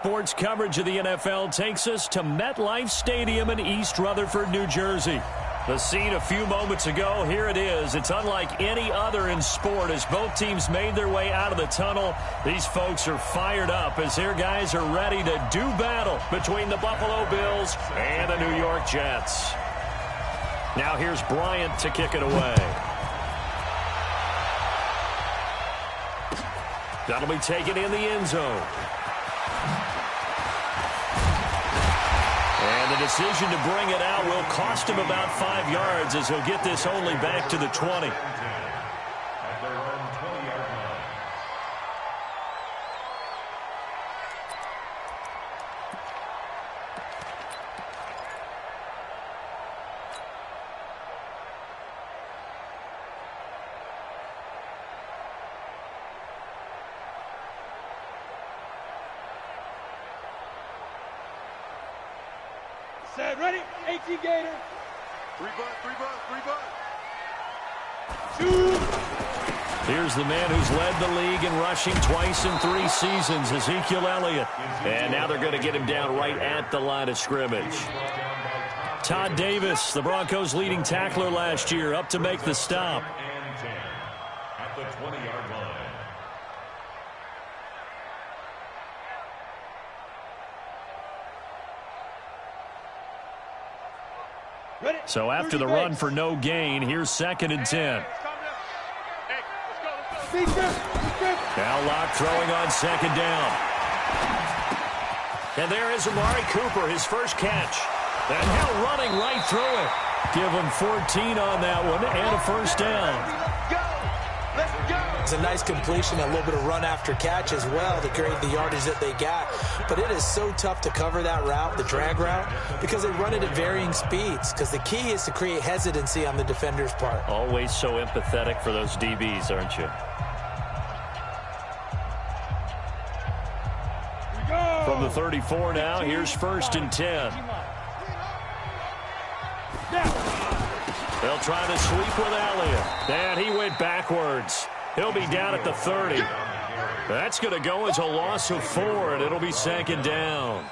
Sports coverage of the NFL takes us to MetLife Stadium in East Rutherford, New Jersey. The scene a few moments ago, here it is. It's unlike any other in sport as both teams made their way out of the tunnel. These folks are fired up as their guys are ready to do battle between the Buffalo Bills and the New York Jets. Now here's Bryant to kick it away. That'll be taken in the end zone. And the decision to bring it out will cost him about 5 yards as he'll get this only back to the 20. Set, ready, 18 Gator. Three butt. Two. Here's the man who's led the league in rushing twice in 3 seasons, Ezekiel Elliott. And now they're going to get him down right at the line of scrimmage. Todd Davis, the Broncos' leading tackler last year, up to make the stop. At the 20-yard line. So after the run for no gain, here's 2nd and 10. Now Locke throwing on 2nd down. And there is Amari Cooper, his first catch. And now running right through it. Give him 14 on that one and a first down. It's a nice completion, a little bit of run after catch as well to create the yardage that they got. But it is so tough to cover that route, the drag route, because they run it at varying speeds. Because the key is to create hesitancy on the defender's part. Always so empathetic for those DBs, aren't you? From the 34 now, here's 1st and 10. They'll try to sweep with Elliott. And he went backwards. He'll be down at the 30. That's going to go as a loss of 4, and it'll be 2nd down.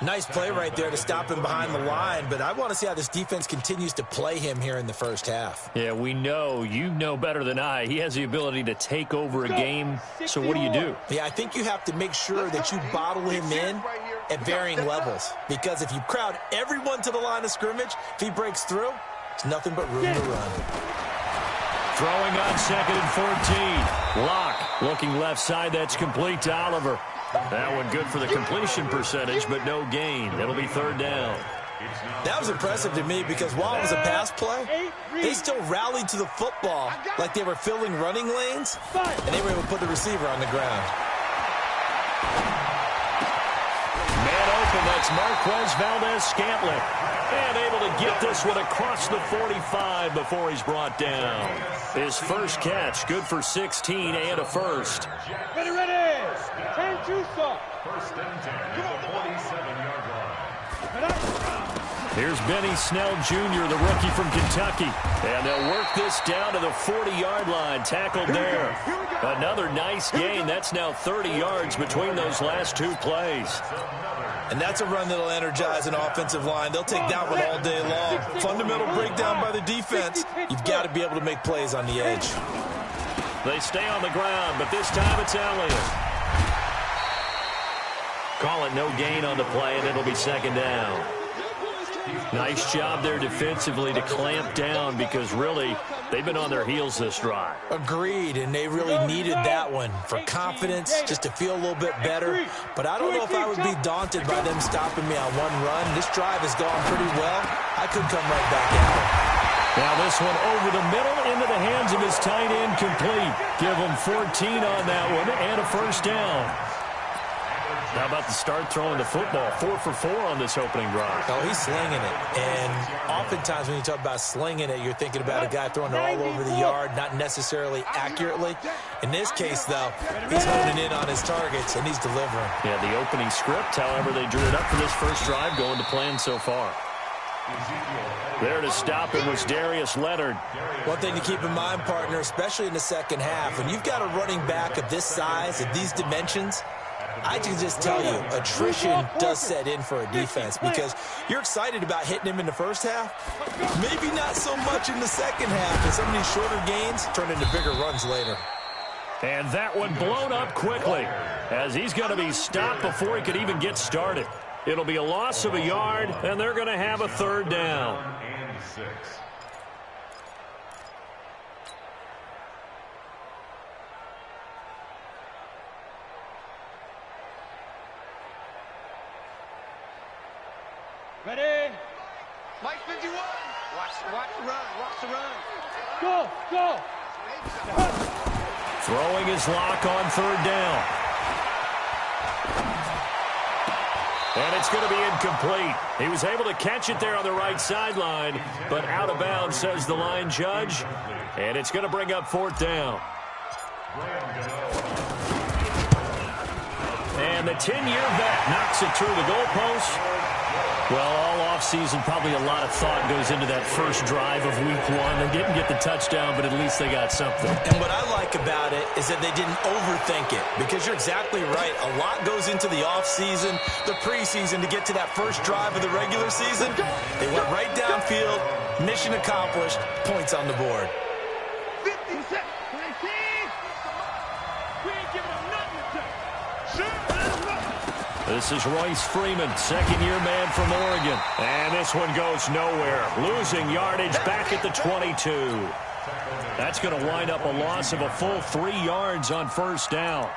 Nice play right there to stop him behind the line, but I want to see how this defense continues to play him here in the first half. Yeah, we know. You know better than I. He has the ability to take over a game, so what do? Yeah, I think you have to make sure that you bottle him in at varying levels, because if you crowd everyone to the line of scrimmage, if he breaks through, it's nothing but room to run. Throwing on 2nd and 14. Locke looking left side. That's complete to Oliver. That one good for the completion percentage, but no gain. It'll be 3rd down. That was impressive to me because while it was a pass play, they still rallied to the football like they were filling running lanes, and they were able to put the receiver on the ground. Man open, that's Marquez Valdez-Scantling. And able to get this one across the 45 before he's brought down. His first catch, good for 16 and a first. Ready. Turn 2 stop. 1st and 10 at the 47-yard line. Here's Benny Snell Jr., the rookie from Kentucky. And they'll work this down to the 40-yard line. Tackled there. Another nice gain. That's now 30 yards between those last 2 plays. And that's a run that'll energize an offensive line. They'll take that one all day long. Fundamental breakdown by the defense. You've got to be able to make plays on the edge. They stay on the ground, but this time it's Elliott. Call it no gain on the play, and it'll be 2nd down. Nice job there defensively to clamp down because really they've been on their heels this drive. Agreed, and they really needed that one for confidence, just to feel a little bit better. But I don't know if I would be daunted by them stopping me on one run. This drive has gone pretty well. I could come right back at it. Now this one over the middle into the hands of his tight end complete. Give him 14 on that one and a first down. How about the start throwing the football? 4 for 4 on this opening drive. Oh, he's slinging it. And oftentimes when you talk about slinging it, you're thinking about a guy throwing it all over the yard, not necessarily accurately. In this case, though, he's honing in on his targets, and he's delivering. Yeah, the opening script, however, they drew it up for this first drive, going to plan so far. There to stop it was Darius Leonard. One thing to keep in mind, partner, especially in the second half, when you've got a running back of this size, of these dimensions, I can just tell you, attrition does set in for a defense because you're excited about hitting him in the first half. Maybe not so much in the second half, and some of these shorter gains turn into bigger runs later. And that one blown up quickly as he's going to be stopped before he could even get started. It'll be a loss of a yard, and they're going to have a third down. And 6. Ready? Mike 51. Watch the run. Watch the run. Go, go. Throwing his lock on third down. And it's going to be incomplete. He was able to catch it there on the right sideline, but out of bounds, says the line judge. And it's going to bring up fourth down. And the 10-year vet knocks it through the goalpost. Well, all offseason, probably a lot of thought goes into that first drive of week one. They didn't get the touchdown, but at least they got something. And what I like about it is that they didn't overthink it, because you're exactly right. A lot goes into the offseason, the preseason to get to that first drive of the regular season. They went right downfield, mission accomplished, points on the board. 50 seconds. We ain't giving them nothing to take. Sure. This is Royce Freeman, second-year man from Oregon. And this one goes nowhere. Losing yardage back at the 22. That's going to wind up a loss of a full 3 yards on first down.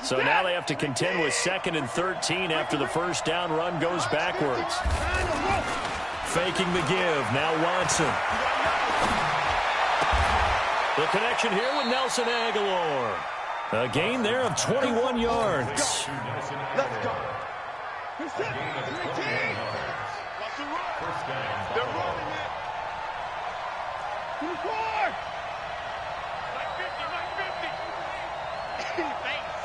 So now they have to contend with 2nd and 13 after the first down run goes backwards. Faking the give. Now Watson. The connection here with Nelson Aguilar. A gain there of 21 yards. Let's go. First down. They're running it. 2-4. Like 50. Thanks.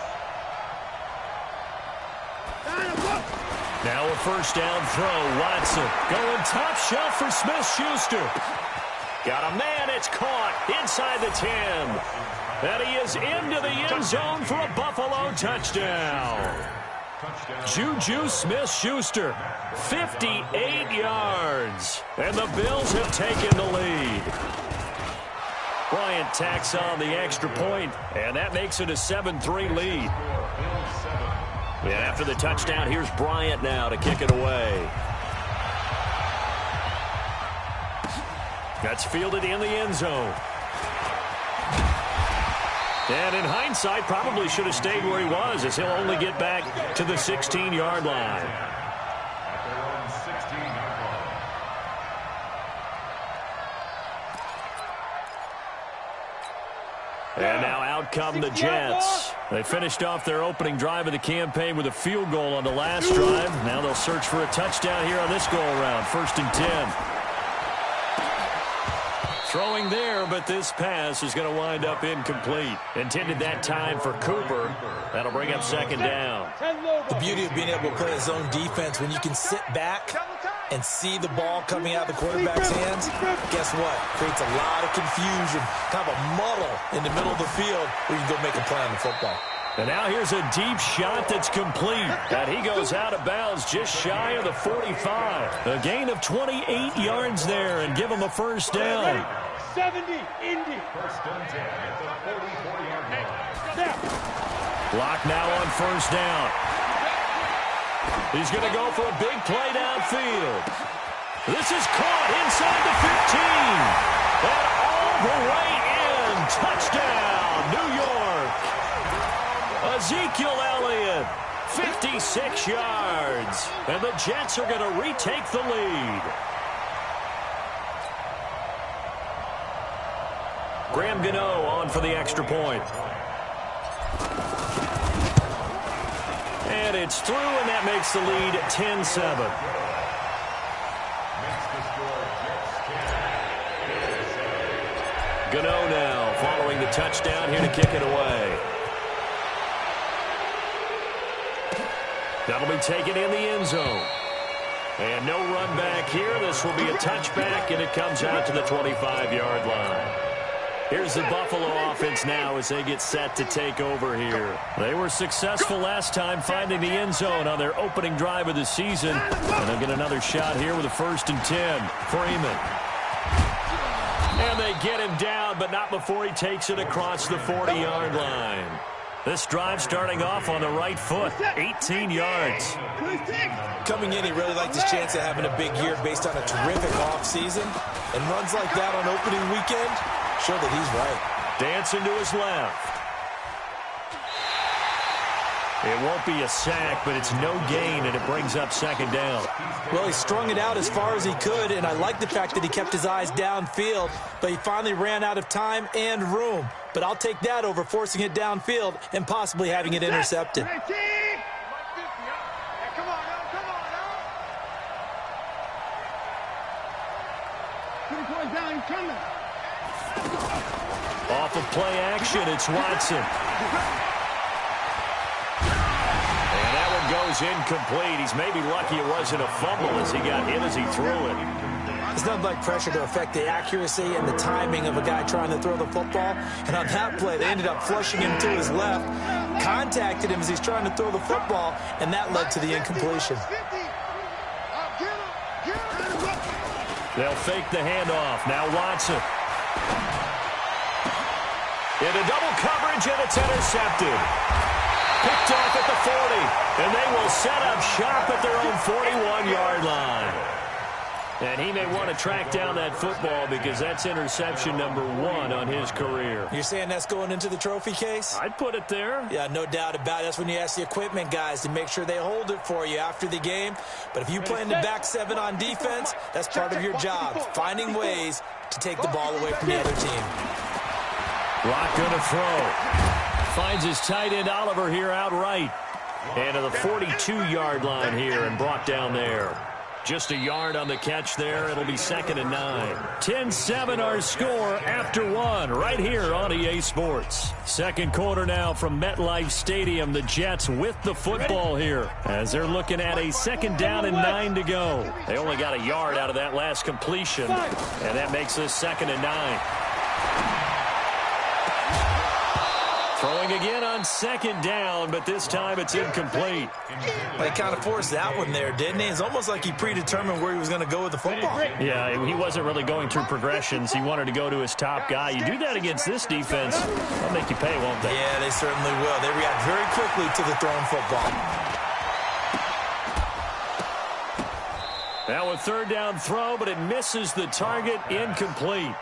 Now a first down throw. Watson going top shelf for Smith-Schuster. Got a man, it's caught inside the 10. And he is into the end zone for a Buffalo touchdown. Juju Smith-Schuster, 58 yards. And the Bills have taken the lead. Bryant tacks on the extra point, and that makes it a 7-3 lead. And after the touchdown, here's Bryant now to kick it away. That's fielded in the end zone. And in hindsight, probably should have stayed where he was, as he'll only get back to the 16-yard line. And now out come the Jets. They finished off their opening drive of the campaign with a field goal on the last drive. Now they'll search for a touchdown here on this go-around. 1st and 10. Throwing there, but this pass is going to wind up incomplete. Intended that time for Cooper. That'll bring up 2nd down. The beauty of being able to play a zone defense when you can sit back and see the ball coming out of the quarterback's hands, guess what? Creates a lot of confusion, kind of a muddle in the middle of the field where you can go make a play on the football. And now here's a deep shot that's complete. And he goes out of bounds just shy of the 45. A gain of 28 yards there and give him a first down. 70, Indy. First and 10 at the 44-yard line. Lock now on first down. He's going to go for a big play downfield. This is caught inside the 15. And all the way in. Touchdown, New York. Ezekiel Elliott, 56 yards. And the Jets are going to retake the lead. Graham Gano on for the extra point. And it's through, and that makes the lead 10-7. Gano now following the touchdown here to kick it away. That'll be taken in the end zone. And no run back here. This will be a touchback, and it comes out to the 25-yard line. Here's the Buffalo offense now as they get set to take over here. They were successful last time finding the end zone on their opening drive of the season. And they'll get another shot here with a 1st and 10. Freeman. And they get him down, but not before he takes it across the 40-yard line. This drive starting off on the right foot, 18 yards. Coming in, he really liked his chance of having a big year based on a terrific offseason. And runs like that on opening weekend show that he's right. Dancing to his left. It won't be a sack, but it's no gain, and it brings up 2nd down. Well, he strung it out as far as he could, and I like the fact that he kept his eyes downfield, but he finally ran out of time and room. But I'll take that over forcing it downfield and possibly having it intercepted. Off of play action, it's Watson. And that one goes incomplete. He's maybe lucky it wasn't a fumble as he got hit as he threw it. It's nothing like pressure to affect the accuracy and the timing of a guy trying to throw the football. And on that play, they ended up flushing him to his left, contacted him as he's trying to throw the football, and that led to the incompletion. They'll fake the handoff. Now Watson. Into double coverage, and it's intercepted. Picked off at the 40, and they will set up shop at their own 41-yard line. And he may want to track down that football because that's interception number 1 on his career. You're saying that's going into the trophy case? I'd put it there. Yeah, no doubt about it. That's when you ask the equipment guys to make sure they hold it for you after the game. But if you play in the back 7 on defense, that's part of your job, finding ways to take the ball away from the other team. Rock going to throw. Finds his tight end Oliver here outright. And to the 42-yard line here and brought down there. Just a yard on the catch there. It'll be 2nd and 9. 10-7 our score after 1 right here on EA Sports. Second quarter now from MetLife Stadium. The Jets with the football here as they're looking at a 2nd down and 9 to go. They only got a yard out of that last completion, and that makes this 2nd and 9. Throwing again on 2nd down, but this time it's incomplete. He kind of forced that one there, didn't he? It's almost like he predetermined where he was going to go with the football. Yeah, he wasn't really going through progressions. He wanted to go to his top guy. You do that against this defense, they'll make you pay, won't they? Yeah, they certainly will. They react very quickly to the thrown football. Now a 3rd down throw, but it misses the target, incomplete.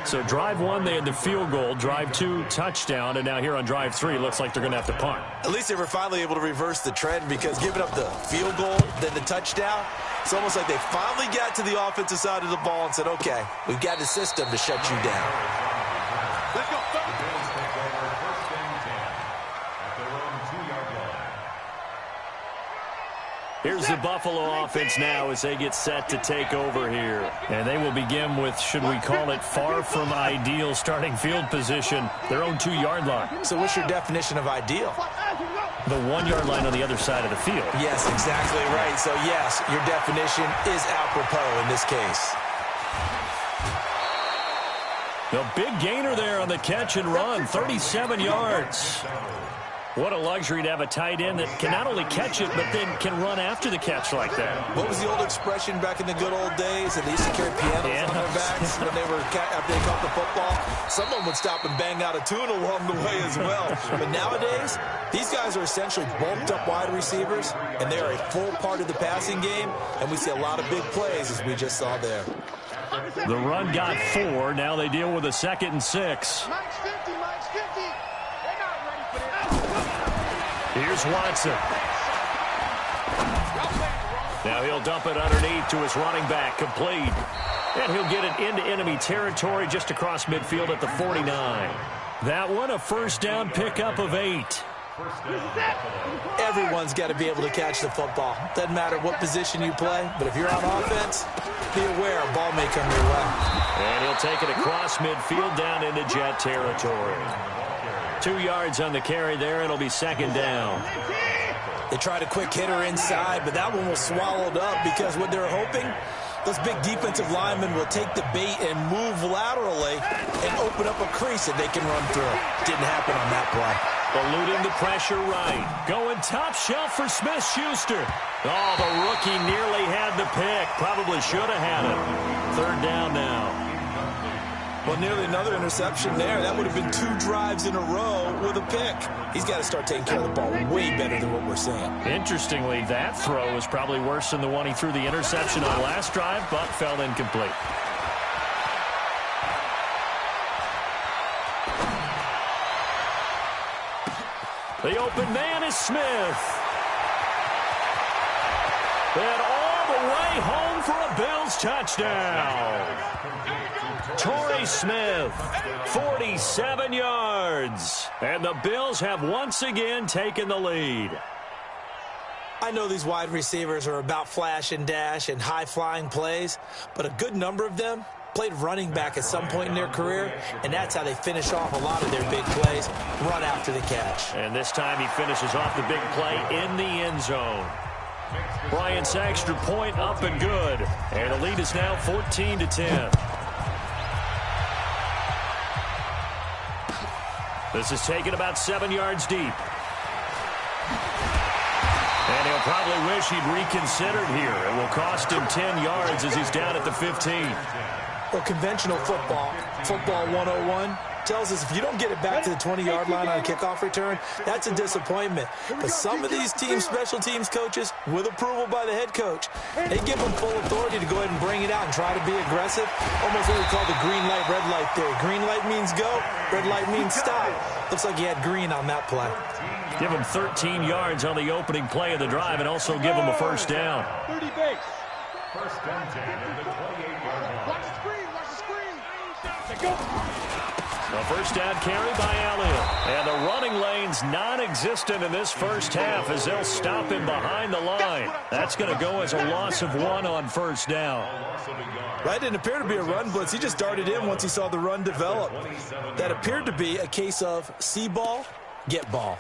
So drive 1, they had the field goal. Drive 2, touchdown. And now here on drive 3, looks like they're going to have to punt. At least they were finally able to reverse the trend because giving up the field goal, then the touchdown, it's almost like they finally got to the offensive side of the ball and said, okay, we've got a system to shut you down. Let's go. Here's the Buffalo offense now as they get set to take over here. And they will begin with, should we call it, far from ideal starting field position, their own 2-yard line. So what's your definition of ideal? The 1-yard line on the other side of the field. Yes, exactly right. So, yes, your definition is apropos in this case. The big gainer there on the catch and run, 37 yards. What a luxury to have a tight end that can not only catch it, but then can run after the catch like that. What was the old expression back in the good old days? That they used to carry pianos on their backs when they were after they caught the football. Someone would stop and bang out a tune along the way as well. But nowadays, these guys are essentially bulked up wide receivers, and they are a full part of the passing game, and we see a lot of big plays as we just saw there. The run got 4. Now they deal with a 2nd and 6. Here's Watson. Now he'll dump it underneath to his running back, complete. And he'll get it into enemy territory just across midfield at the 49. That one, a 1st down pickup of 8. Everyone's got to be able to catch the football. Doesn't matter what position you play, but if you're on offense, be aware a ball may come your way. And he'll take it across midfield down into Jet territory. 2 yards on the carry there. It'll be 2nd down. They tried a quick hitter inside, but that one was swallowed up because what they're hoping, Those big defensive linemen will take the bait and move laterally and open up a crease that they can run through. Didn't happen on that play. Eluding the pressure right. Going top shelf for Smith-Schuster. Oh, the rookie nearly had the pick. Probably should have had it. Third down now. Well, nearly another interception there. That would have been 2 drives in a row with a pick. He's got to start taking care of the ball way better than what we're seeing. Interestingly, that throw is probably worse than the one he threw the interception on last drive, but fell incomplete. The open man is Smith. And all the way home for a Bills touchdown. Torrey Smith, 47 yards. And the Bills have once again taken the lead. I know these wide receivers are about flash and dash and high-flying plays, but a good number of them played running back at some point in their career, and that's how they finish off a lot of their big plays, run after the catch. And this time he finishes off the big play in the end zone. Bryant's extra point up and good, and the lead is now 14-10. This is taken about 7 yards deep. And he'll probably wish he'd reconsidered here. It will cost him 10 yards as he's down at the 15. Well, conventional football 101, tells us if you don't get it back to the 20-yard line on a kickoff return, that's a disappointment. But some of these team special teams coaches, with approval by the head coach, they give them full authority to go ahead and bring it out and try to be aggressive. Almost what we call the green light, red light theory. Green light means go, red light means stop. Looks like he had green on that play. Give him 13 yards on the opening play of the drive and also give him a first down. 30 base. First down 10 at the 28-yard line. Watch the screen. Watch the screen. Let's go. A first down carry by Elliott. And the running lane's non-existent in this first half as they'll stop him behind the line. That's going to go as a loss of 1 on first down. That didn't appear to be a run blitz. He just darted in once he saw the run develop. That appeared to be a case of see ball, get ball.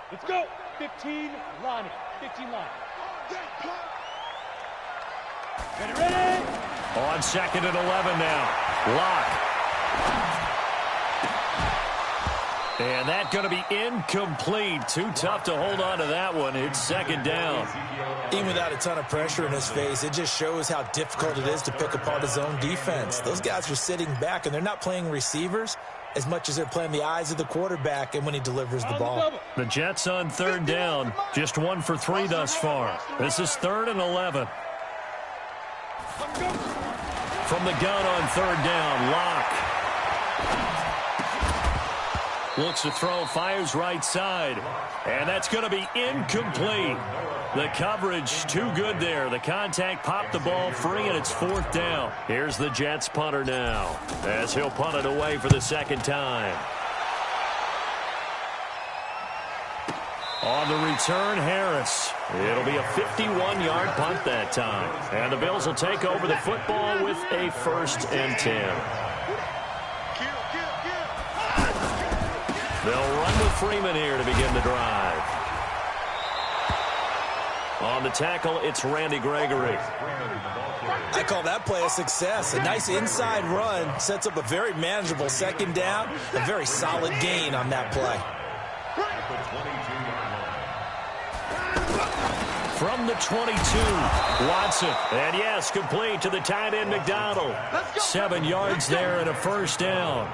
Let's go. 15 line. 15 line. Ready? On second and 11 now. Lock. And that's going to be incomplete. Too tough to hold on to that one. It's second down. Even without a ton of pressure in his face, it just shows how difficult it is to pick apart his own defense. Those guys are sitting back, and they're not playing receivers as much as they're playing the eyes of the quarterback and when he delivers the ball. The Jets on third down. Just 1 for 3 thus far. This is 3rd and 11. From the gun on third down, Lock. Looks to throw, fires right side. And that's going to be incomplete. The coverage too good there. The contact popped the ball free, and it's 4th down. Here's the Jets punter now as he'll punt it away for the second time. On the return, Harris. It'll be a 51-yard punt that time. And the Bills will take over the football with a 1st and 10. They'll run with Freeman here to begin the drive. On the tackle, it's Randy Gregory. I call that play a success. A nice inside run sets up a very manageable second down. A very solid gain on that play. From the 22, Watson. And yes, complete to the tight end, McDonald. 7 yards there and a first down.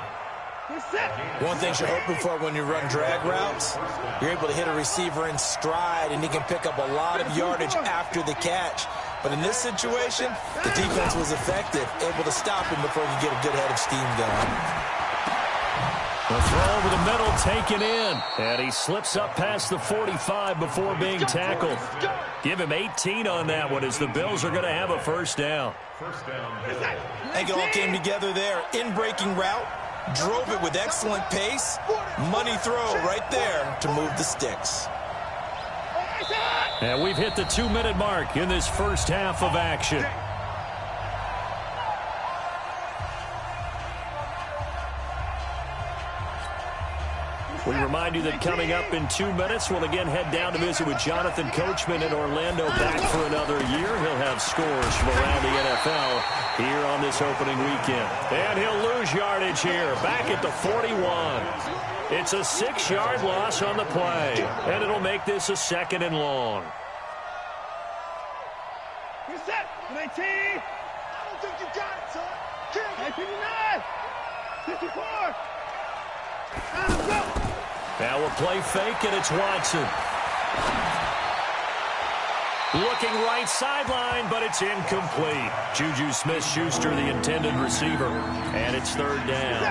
One thing you're hoping for when you run drag routes, you're able to hit a receiver in stride, and he can pick up a lot of yardage after the catch. But in this situation, the defense was effective, able to stop him before he could get a good head of steam going. The throw over the middle taken in. And he slips up past the 45 before being tackled. Give him 18 on that one as the Bills are going to have a first down. I think it all came together there. In-breaking route. Drove it with excellent pace. Money throw right there to move the sticks. And we've hit the 2-minute mark in this first half of action. We remind you that coming up in 2 minutes, we'll again head down to visit with Jonathan Coachman in Orlando, back for another year. He'll have scores from around the NFL here on this opening weekend. And he'll lose yardage here, back at the 41. It's a 6-yard loss on the play, and it'll make this a 2nd and long. Reset. 19. I don't think you got it, son. 19. 54. Let's go. Now we'll play fake, and it's Watson. Looking right sideline, but it's incomplete. Juju Smith-Schuster, the intended receiver, and it's 3rd down.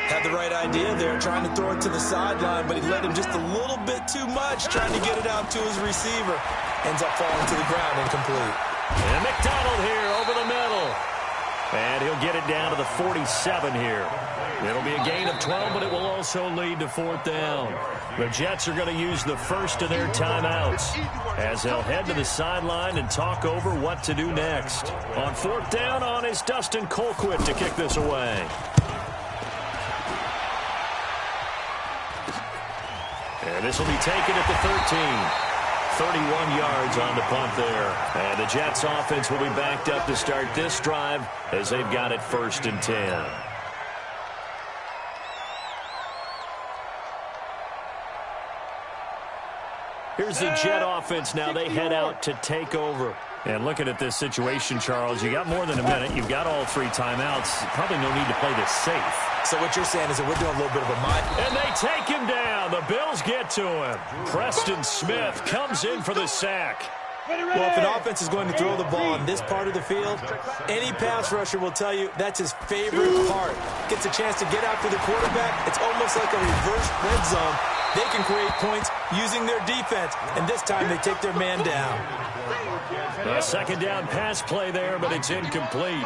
Had the right idea there, trying to throw it to the sideline, but he let him just a little bit too much, trying to get it out to his receiver. Ends up falling to the ground, incomplete. And McDonald here over the middle. And he'll get it down to the 47 here. It'll be a gain of 12, but it will also lead to 4th down. The Jets are going to use the first of their timeouts as they'll head to the sideline and talk over what to do next. On 4th down on is Dustin Colquitt to kick this away. And this will be taken at the 13. 31 yards on the punt there. And the Jets offense will be backed up to start this drive as they've got it 1st and 10. Here's the Jet offense now. They head out to take over. And looking at this situation, Charles, you got more than a minute. You've got all 3 timeouts. Probably no need to play this safe. So what you're saying is that we're doing a little bit of a mind. And they take him down. The Bills get to him. Preston Smith comes in for the sack. Well, if an offense is going to throw the ball on this part of the field, any pass rusher will tell you that's his favorite part. Gets a chance to get after the quarterback. It's almost like a reverse red zone. They can create points using their defense, and this time they take their man down. A 2nd down pass play there, but it's incomplete.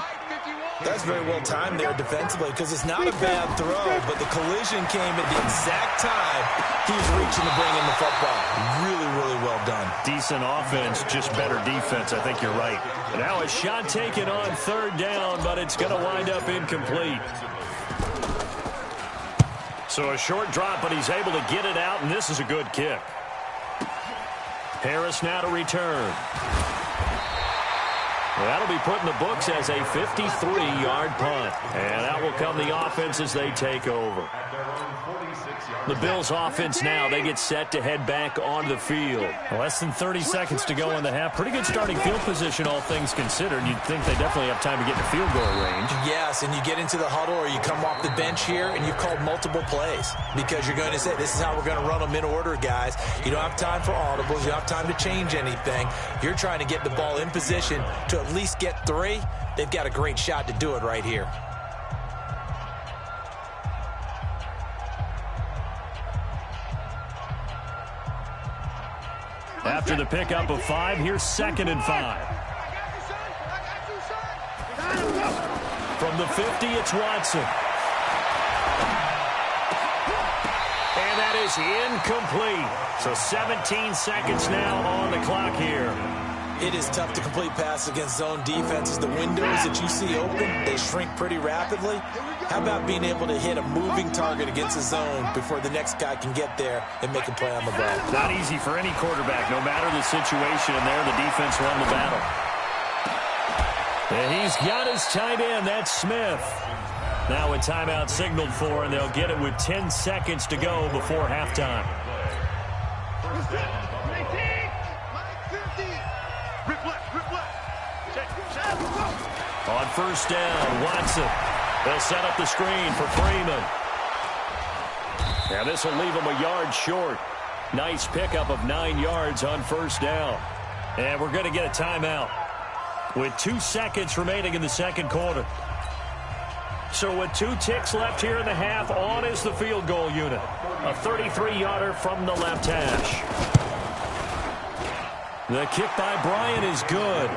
That's very well timed there defensively because it's not a bad throw, but the collision came at the exact time he was reaching to bring in the football. Really, really well done. Decent offense, just better defense. I think you're right. Now a shot taken on 3rd down, but it's going to wind up incomplete. So a short drop, but he's able to get it out, and this is a good kick. Harris now to return. That'll be put in the books as a 53-yard punt. And out will come the offense as they take over. The Bills offense now, they get set to head back on the field. Less than 30 seconds to go in the half. Pretty good starting field position, all things considered. You'd think they definitely have time to get to field goal range. Yes, and you get into the huddle or you come off the bench here and you've called multiple plays because you're going to say, this is how we're going to run them in order, guys. You don't have time for audibles. You don't have time to change anything. You're trying to get the ball in position to at least get 3. They've got a great shot to do it right here. After the pickup of 5, here's 2nd and 5. From the 50, it's Watson. And that is incomplete. So 17 seconds now on the clock here. It is tough to complete passes against zone defenses. The windows that you see open, they shrink pretty rapidly. How about being able to hit a moving target against a zone before the next guy can get there and make a play on the ball? Not easy for any quarterback, no matter the situation. And there, the defense won the battle. And he's got his tight end. That's Smith. Now a timeout signaled for, and they'll get it with 10 seconds to go before halftime. On 1st down, Watson. They'll set up the screen for Freeman. Now this will leave him a yard short. Nice pickup of 9 yards on 1st down. And we're going to get a timeout with 2 seconds remaining in the 2nd quarter. So with 2 ticks left here in the half, on is the field goal unit. A 33-yarder from the left hash. The kick by Bryant is good.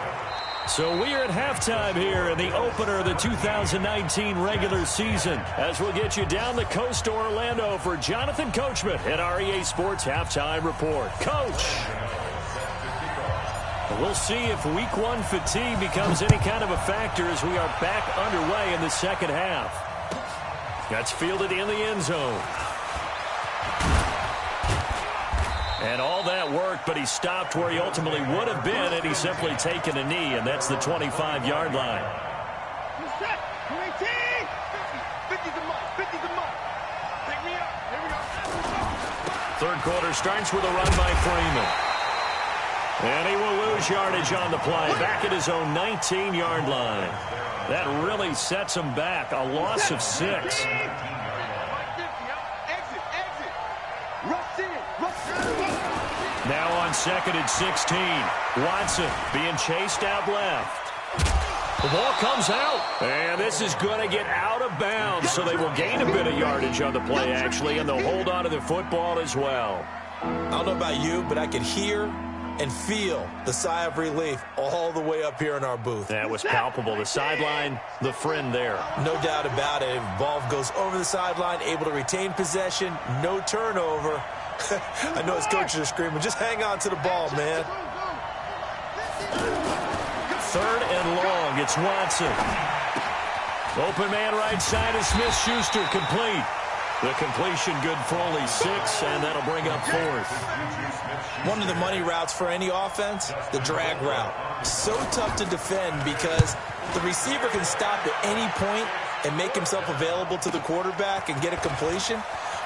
So we are at halftime here in the opener of the 2019 regular season, as we'll get you down the coast to Orlando for Jonathan Coachman at REA Sports Halftime Report. Coach, we'll see if Week 1 fatigue becomes any kind of a factor as we are back underway in the 2nd half. That's fielded in the end zone. And all that work, but he stopped where he ultimately would have been had he simply taken a knee, and that's the 25-yard line. 50's a month. 50's a month. Take me up. Here we go. Third quarter starts with a run by Freeman. And he will lose yardage on the play, back at his own 19-yard line. That really sets him back, a loss of 6. Now on second and 16. Watson being chased out left. The ball comes out, and this is going to get out of bounds, so they will gain a bit of yardage on the play, actually, and they'll hold on to the football as well. I don't know about you, but I could hear and feel the sigh of relief all the way up here in our booth. That was palpable. The sideline, the friend there. No doubt about it. Ball goes over the sideline, able to retain possession, no turnover. I know his coaches are screaming, just hang on to the ball, man. Third and long, it's Watson. Open man right side is Smith-Schuster, complete. The completion good for only 6, and that'll bring up 4th. One of the money routes for any offense, the drag route. So tough to defend because the receiver can stop at any point and make himself available to the quarterback and get a completion.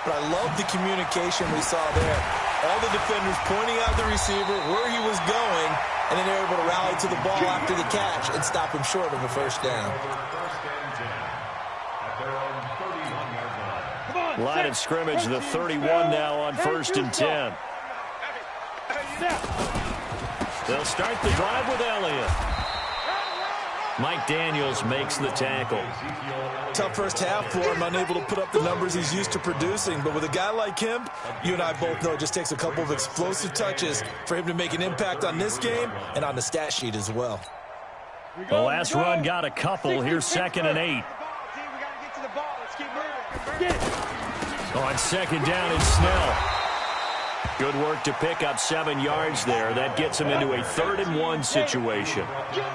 But I love the communication we saw there. All the defenders pointing out the receiver, where he was going, and then they're able to rally to the ball after the catch and stop him short of a first down. Line of scrimmage, the 31 now on 1st and 10. They'll start the drive with Elliott. Mike Daniels makes the tackle. Tough first half for him, unable to put up the numbers he's used to producing. But with a guy like him, you and I both know it just takes a couple of explosive touches for him to make an impact on this game and on the stat sheet as well. The last run got a couple. Here's 2nd and 8. On second down, it's Snell. Good work to pick up 7 yards there. That gets him into a 3rd and 1 situation.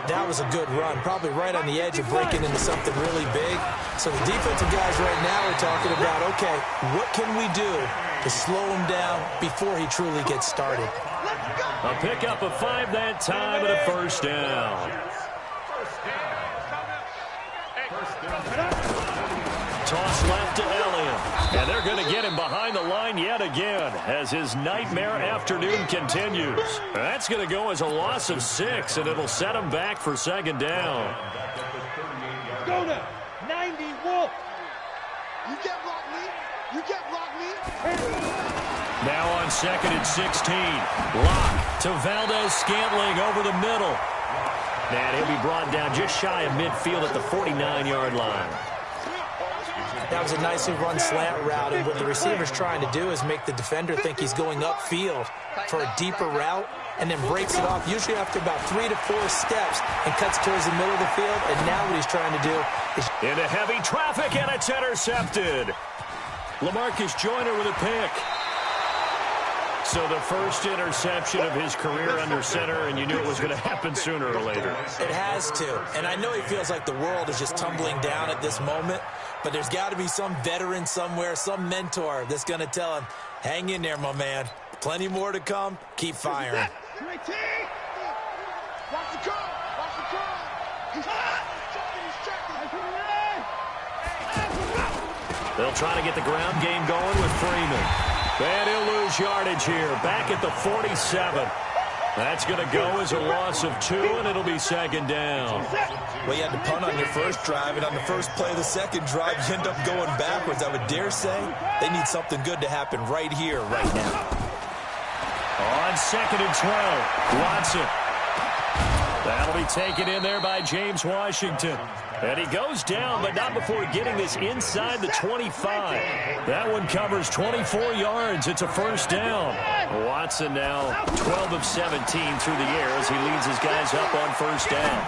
That was a good run, probably right on the edge of breaking into something really big. So the defensive guys right now are talking about, okay, what can we do to slow him down before he truly gets started? A pickup of 5 that time and a first down. Toss left to Elliott. And they're going to get him behind the line yet again as his nightmare afternoon continues. That's going to go as a loss of 6, and it'll set him back for 2nd down. Go now. 90 Wolf. You can't block me. You can't block me. Now on 2nd and 16. Lock to Valdez-Scantling over the middle. And he'll be brought down just shy of midfield at the 49-yard line. That was a nicely run slant route, and what the receiver's trying to do is make the defender think he's going upfield for a deeper route, and then breaks it off, usually after about 3 to 4 steps, and cuts towards the middle of the field. And now what he's trying to do is... Into heavy traffic, and it's intercepted. LaMarcus Joyner with a pick. So the first interception of his career under center, and you knew it was going to happen sooner or later. It has to. And I know he feels like the world is just tumbling down at this moment, but there's got to be some veteran somewhere, some mentor that's going to tell him, hang in there, my man. Plenty more to come. Keep firing. Watch the call. Watch the call. He's They'll try to get the ground game going with Freeman. And he'll lose yardage here, back at the 47. That's going to go as a loss of 2, and it'll be 2nd down. Well, you had to punt on your first drive, and on the first play of the second drive, you end up going backwards. I would dare say they need something good to happen right here, right now. On 2nd and 12, Watson. That'll be taken in there by James Washington. And he goes down, but not before getting this inside the 25. That one covers 24 yards. It's a first down. Watson now 12 of 17 through the air as he leads his guys up on first down.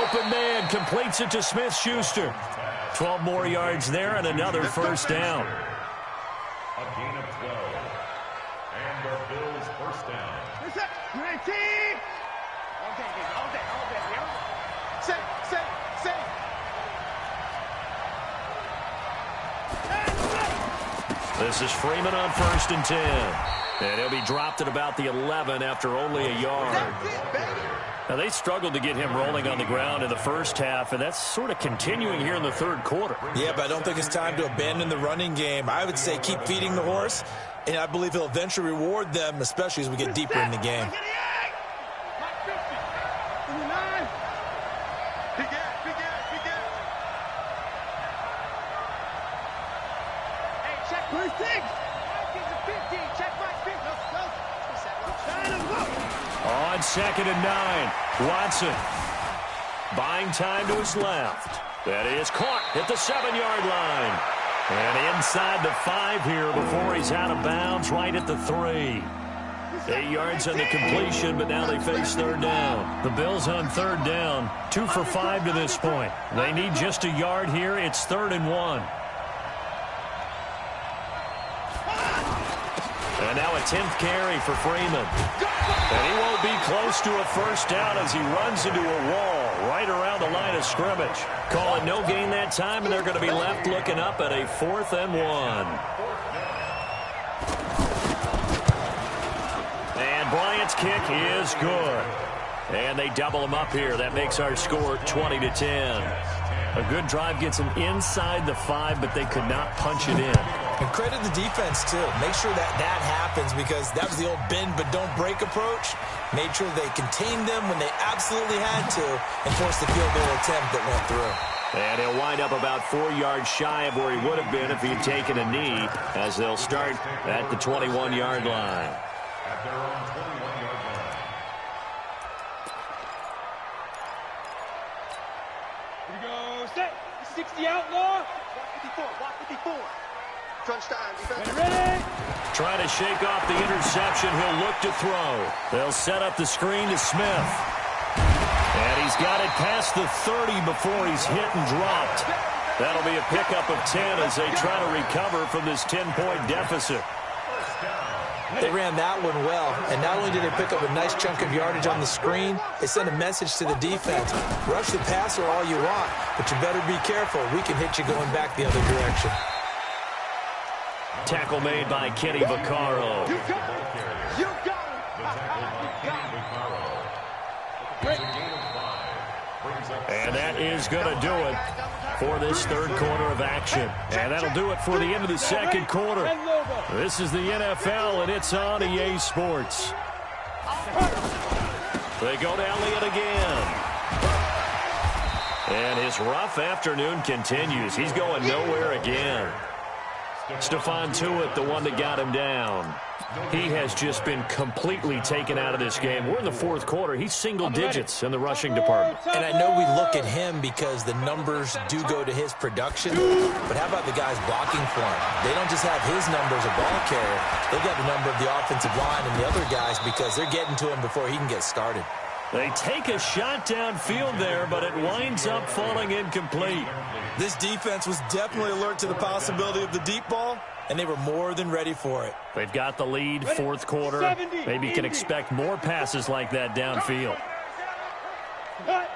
Open man completes it to Smith-Schuster. 12 more yards there and another first down. A gain of 12. And the Bills first down. This is Freeman on 1st and 10. And he'll be dropped at about the 11 after only a yard. Now, they struggled to get him rolling on the ground in the first half, and that's sort of continuing here in the third quarter. Yeah, but I don't think it's time to abandon the running game. I would say keep feeding the horse, and I believe he'll eventually reward them, especially as we get deeper in the game. On 2nd and 9, Watson buying time to his left. That is caught at the 7-yard line. And inside the 5 here before he's out of bounds, right at the 3. 8 yards on the completion, but now they face 3rd down. The Bills on 3rd down, 2 for 5 to this point. They need just a yard here. It's 3rd and 1. And now a 10th carry for Freeman. And he won't be close to a first down as he runs into a wall right around the line of scrimmage. Call it no gain that time, and they're going to be left looking up at a 4th and 1. And Bryant's kick is good. And they double him up here. That makes our score 20-10. A good drive gets them inside the 5, but they could not punch it in. And credit the defense, too. Make sure that happens, because that was the old bend but don't break approach. Made sure they contained them when they absolutely had to and forced the field goal attempt that went through. And he'll wind up about 4 yards shy of where he would have been if he had taken a knee, as they'll start at the 21-yard line. At their own 21-yard line. Here we go. Set. 60 outlaw. Block 54. Crunch time. Defense. Ready? Trying to shake off the interception. He'll look to throw. They'll set up the screen to Smith. And he's got it past the 30 before he's hit and dropped. That'll be a pickup of 10 as they try to recover from this 10-point deficit. They ran that one well, and not only did they pick up a nice chunk of yardage on the screen, they sent a message to the defense. Rush the passer all you want, but you better be careful. We can hit you going back the other direction. Tackle made by Kenny Vaccaro. You got it. You got it. And that is going to do it for this third quarter of action. And that'll do it for the end of the second quarter. This is the NFL, and it's on EA Sports. They go to Elliott again. And his rough afternoon continues. He's going nowhere again. Stephon Tuitt, the one that got him down. He has just been completely taken out of this game. We're in the fourth quarter. He's single digits in the rushing department. And I know we look at him because the numbers do go to his production, but how about the guys blocking for him? They don't just have his number as a ball carrier. They've got the number of the offensive line and the other guys because they're getting to him before he can get started. They take a shot downfield there, but it winds up falling incomplete. This defense was definitely alert to the possibility of the deep ball, and they were more than ready for it. They've got the lead, fourth quarter. Maybe can expect more passes like that downfield. Right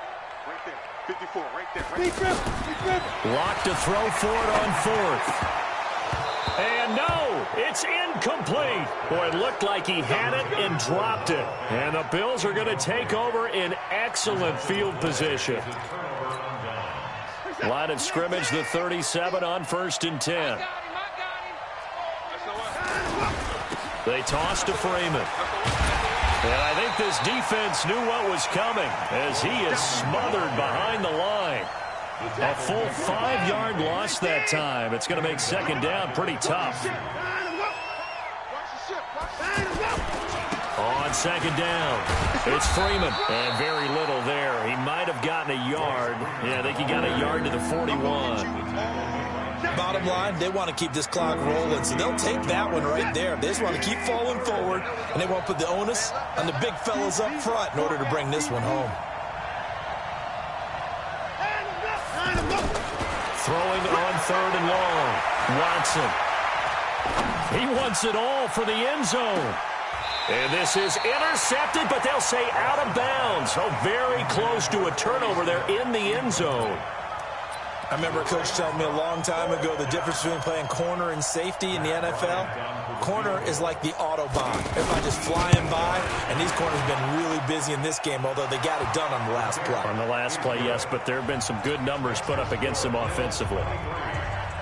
there. 54, right there. Locked to throw for it on fourth. And no, it's incomplete. Boy, it looked like he had it and dropped it. And the Bills are going to take over in excellent field position. Line of scrimmage, the 37 on 1st and 10. They toss to Freeman. And I think this defense knew what was coming as he is smothered behind the line. A full 5-yard loss that time. It's going to make second down pretty tough. On second down, it's Freeman. And very little there. He might have gotten a yard. Yeah, I think he got a yard to the 41. Bottom line, they want to keep this clock rolling, so they'll take that one right there. They just want to keep falling forward, and they want to put the onus on the big fellas up front in order to bring this one home. Throwing on 3rd and long. Watson. He wants it all for the end zone. And this is intercepted, but they'll say out of bounds. Oh, very close to a turnover there in the end zone. I remember a coach telling me a long time ago the difference between playing corner and safety in the NFL. Corner is like the Autobahn. Everybody just flying by, and these corners have been really busy in this game, although they got it done on the last play. On the last play, yes, but there have been some good numbers put up against them offensively.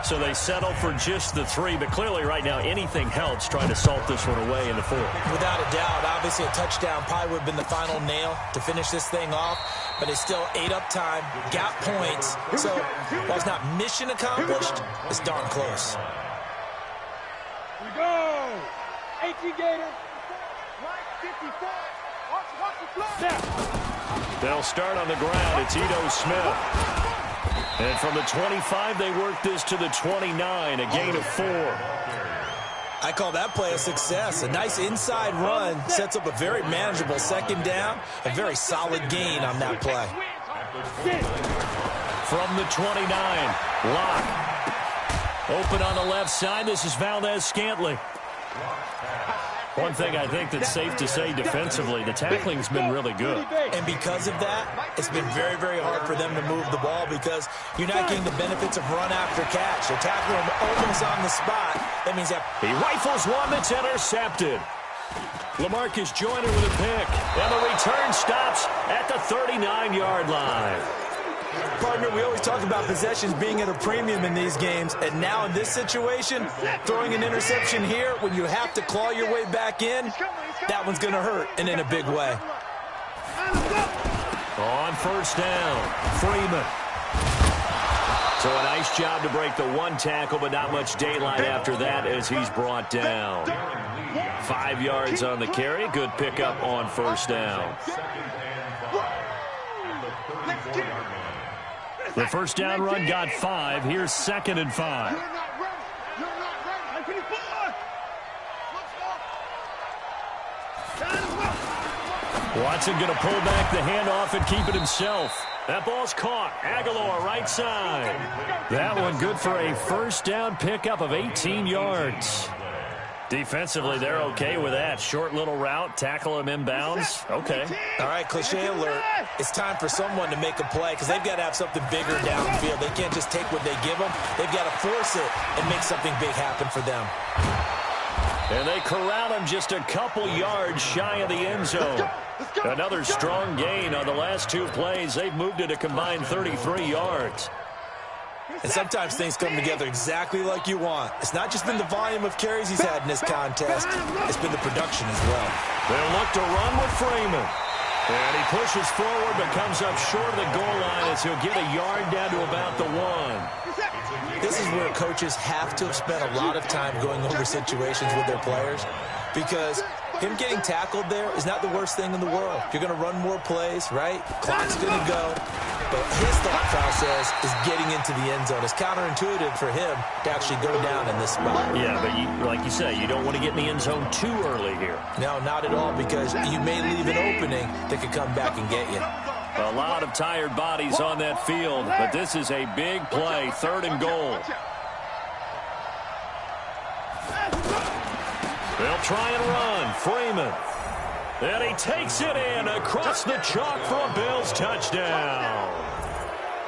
So they settle for just the 3, but clearly right now anything helps trying to salt this one away in the 4th. Without a doubt, obviously a touchdown probably would have been the final nail to finish this thing off, but it's still ate up time, got points, so while it's not mission accomplished, it's darn close. Here we go. 18 Gator. Right 54. Watch the flag. They'll start on the ground. It's Ito Smith. And from the 25, they work this to the 29, a gain of 4. I call that play a success. A nice inside run sets up a very manageable second down, a very solid gain on that play. From the 29, Locke. Open on the left side. This is Valdez-Scantling. One thing I think that's safe to say defensively, the tackling's been really good. And because of that, it's been very, very hard for them to move the ball because you're not getting the benefits of run after catch. They're tackling him almost on the spot. That means that he rifles one that's intercepted. LaMarcus Joyner with a pick. And the return stops at the 39-yard line. Partner, we always talk about possessions being at a premium in these games, and now in this situation, throwing an interception here when you have to claw your way back in, that one's going to hurt, and in a big way. On first down, Freeman. So a nice job to break the 1 tackle, but not much daylight after that as he's brought down. 5 yards on the carry. Good pickup on first down. The first down run got 5. Here's 2nd and 5. Watson going to pull back the handoff and keep it himself. That ball's caught. Aguilar right side. That one good for a first down pickup of 18 yards. Defensively, they're okay with that. Short little route, tackle him inbounds. Okay. All right, cliche alert. It's time for someone to make a play because they've got to have something bigger downfield. They can't just take what they give them. They've got to force it and make something big happen for them. And they corral him just a couple yards shy of the end zone. Another strong gain on the last 2 plays. They've moved it a combined 33 yards. And sometimes things come together exactly like you want. It's not just been the volume of carries he's had in this contest. It's been the production as well. They'll look to run with Freeman. And he pushes forward but comes up short of the goal line as he'll get a yard down to about the 1. This is where coaches have to have spent a lot of time going over situations with their players because him getting tackled there is not the worst thing in the world. You're going to run more plays, right? Clock's going to go. But his thought process is getting into the end zone. It's counterintuitive for him to actually go down in this spot. Yeah, but like you say, you don't want to get in the end zone too early here. No, not at all, because you may leave an opening that could come back and get you. A lot of tired bodies on that field, but this is a big play, 3rd and goal. They'll try and run. Freeman. And he takes it in across the chalk for a Bills touchdown.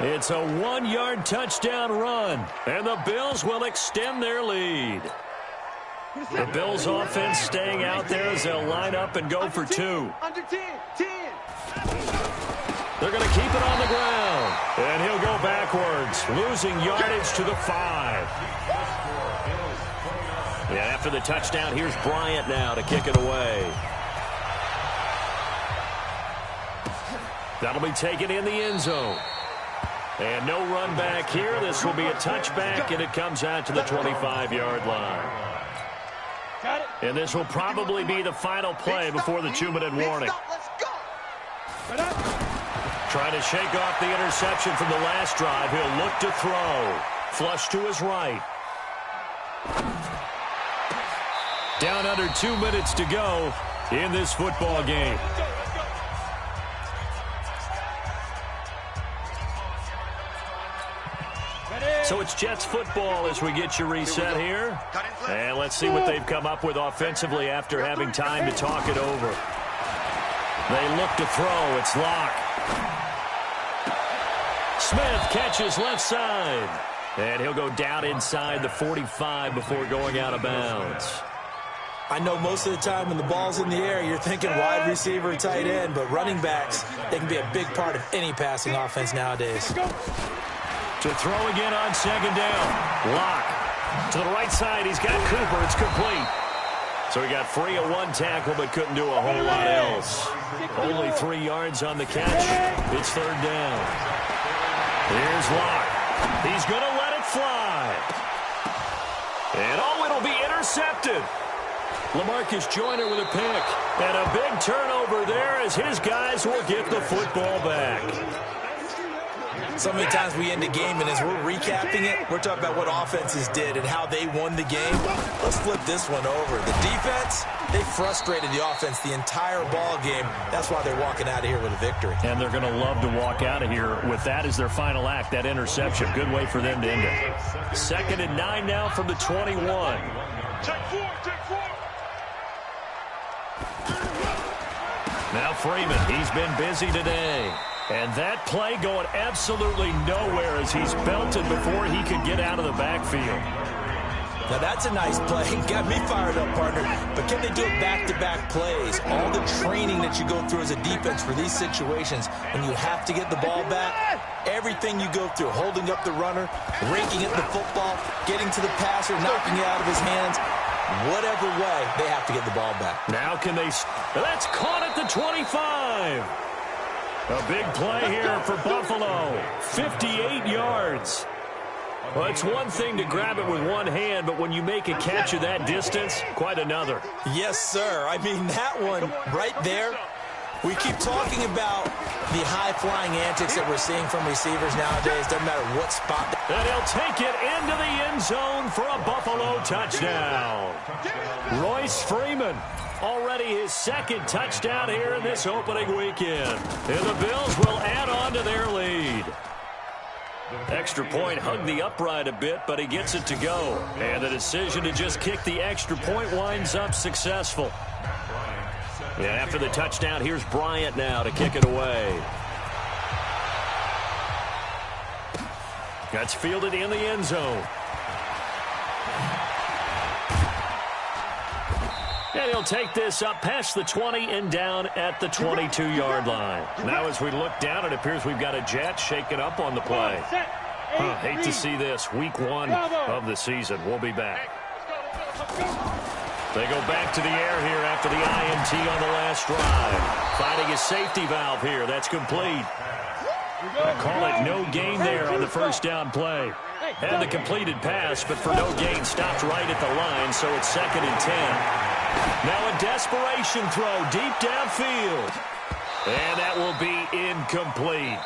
It's a 1-yard touchdown run, and the Bills will extend their lead. The Bills offense staying out there as they'll line up and go for 2. Under 10. They're going to keep it on the ground, and he'll go backwards, losing yardage to the 5. And after the touchdown, here's Bryant now to kick it away. That'll be taken in the end zone. And no run back here. This will be a touchback, and it comes out to the 25-yard line. And this will probably be the final play before the 2-minute warning. Trying to shake off the interception from the last drive. He'll look to throw. Flush to his right. Down under 2 minutes to go in this football game. So it's Jets football as we get you reset here. And let's see what they've come up with offensively after having time to talk it over. They look to throw. It's Locke. Smith catches left side. And he'll go down inside the 45 before going out of bounds. I know most of the time when the ball's in the air, you're thinking wide receiver, tight end, but running backs, they can be a big part of any passing offense nowadays. To throw again on second down. Lock. To the right side, he's got Cooper. It's complete. So he got free of one tackle, but couldn't do a whole lot else. Only 3 yards on the catch. It's third down. Here's Lock. He's going to let it fly. And it'll be intercepted. LaMarcus Joyner with a pick. And a big turnover there as his guys will get the football back. So many times we end a game, and as we're recapping it, we're talking about what offenses did and how they won the game. Let's flip this one over. The defense, they frustrated the offense the entire ball game. That's why they're walking out of here with a victory. And they're going to love to walk out of here with that as their final act, that interception. Good way for them to end it. 2nd and 9 now from the 21. Check 4, check 4. Now Freeman, he's been busy today. And that play going absolutely nowhere as he's belted before he could get out of the backfield. Now that's a nice play. Got me fired up, partner. But can they do it back-to-back plays? All the training that you go through as a defense for these situations, when you have to get the ball back, everything you go through, holding up the runner, raking at the football, getting to the passer, knocking it out of his hands, whatever way, they have to get the ball back. Now can they... That's caught at the 25. A big play here for Buffalo. 58 yards. Well, it's one thing to grab it with one hand, but when you make a catch of that distance, quite another. Yes, sir. I mean, that one right there, we keep talking about the high-flying antics that we're seeing from receivers nowadays. Doesn't matter what spot. And he'll take it into the end zone for a Buffalo touchdown. Royce Freeman. Already his 2nd touchdown here in this opening weekend. And the Bills will add on to their lead. Extra point hugged the upright a bit, but he gets it to go. And the decision to just kick the extra point winds up successful. And after the touchdown, here's Bryant now to kick it away. That's fielded in the end zone. And he'll take this up past the 20 and down at the 22-yard line. Now as we look down, it appears we've got a Jet shaking up on the play. Hate to see this. Week 1 of the season. We'll be back. They go back to the air here after the INT on the last drive. Finding a safety valve here. That's complete. I call it no gain there on the first down play. Had the completed pass, but for no gain, stopped right at the line, so it's 2nd and 10. Now a desperation throw deep downfield. And that will be incomplete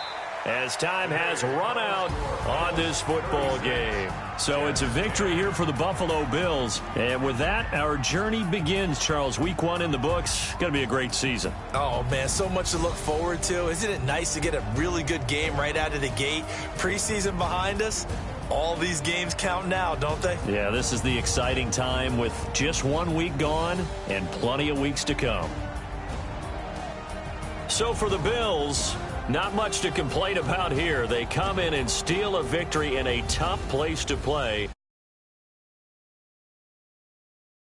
as time has run out on this football game. So it's a victory here for the Buffalo Bills. And with that, our journey begins, Charles. Week 1 in the books. Going to be a great season. Oh, man, so much to look forward to. Isn't it nice to get a really good game right out of the gate? Preseason behind us. All these games count now, don't they? Yeah, this is the exciting time with just 1 week gone and plenty of weeks to come. So for the Bills, not much to complain about here. They come in and steal a victory in a tough place to play.